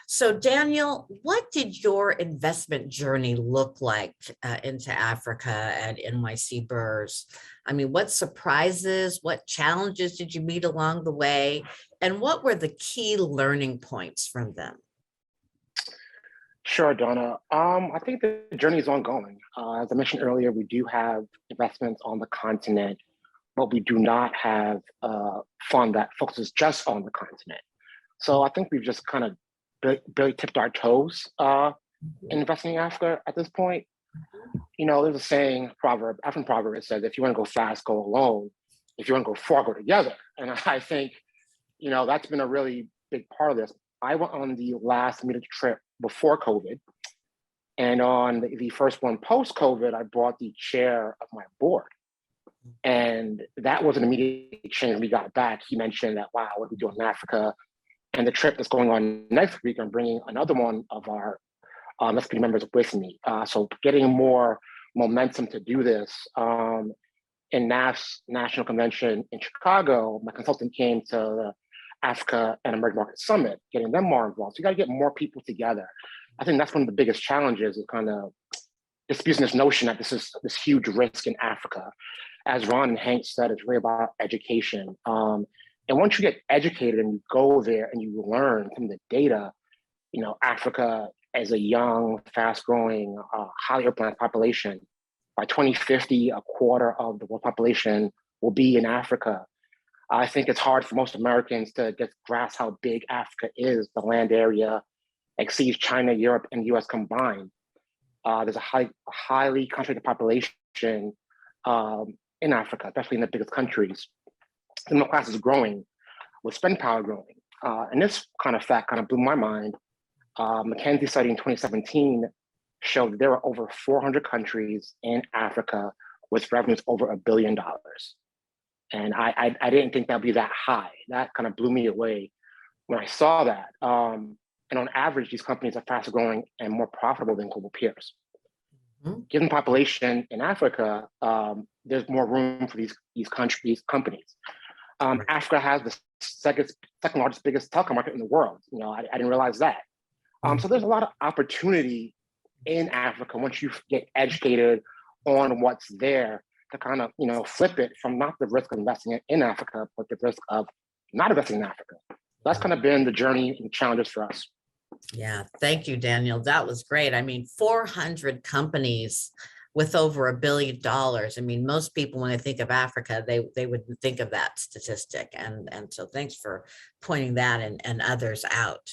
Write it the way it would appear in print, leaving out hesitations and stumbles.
So, Daniel, what did your investment journey look like into Africa at NYC Burrs? I mean, what surprises, what challenges did you meet along the way, and what were the key learning points from them? Sure, Donna. I think the journey is ongoing. As I mentioned earlier, we do have investments on the continent, but we do not have a fund that focuses just on the continent. So I think we've just kind of barely tipped our toes in investing in Africa at this point. You know, there's a saying, proverb, African proverb, that says, if you want to go fast, go alone. If you want to go far, go together. And I think, that's been a really big part of this. I went on the last minute trip before COVID. And on the first one post COVID, I brought the chair of my board. And that was an immediate change. We got back. He mentioned that, wow, what are we doing in Africa? And the trip that's going on next week, I'm bringing another one of our SPD members with me. So getting more momentum to do this. In NAF's National Convention in Chicago, my consultant came to the Africa and Emerging Market Summit, getting them more involved. So you got to get more people together. I think that's one of the biggest challenges, is kind of disputing this notion that this is this huge risk in Africa. As Ron and Hank said, it's really about education. And once you get educated and you go there and you learn from the data, Africa as a young, fast-growing, highly urbanized population, by 2050, a quarter of the world population will be in Africa. I think it's hard for most Americans to just grasp how big Africa is. The land area exceeds China, Europe, and US combined. There's a highly concentrated population in Africa, especially in the biggest countries. The middle class is growing, with spending power growing. And this kind of fact kind of blew my mind. McKinsey study in 2017 showed that there were over 400 countries in Africa with revenues over $1 billion. And I didn't think that'd be that high. That kind of blew me away when I saw that. And on average, these companies are faster growing and more profitable than global peers. Mm-hmm. Given population in Africa, there's more room for these companies. Africa has the second largest, biggest telecom market in the world. I didn't realize that. So there's a lot of opportunity in Africa once you get educated on what's there, to kind of flip it from not the risk of investing in Africa, but the risk of not investing in Africa. That's kind of been the journey and challenges for us. Yeah, thank you, Daniel. That was great. I mean, 400 companies with over $1 billion. I mean, most people, when they think of Africa, they wouldn't think of that statistic. And so thanks for pointing that and others out.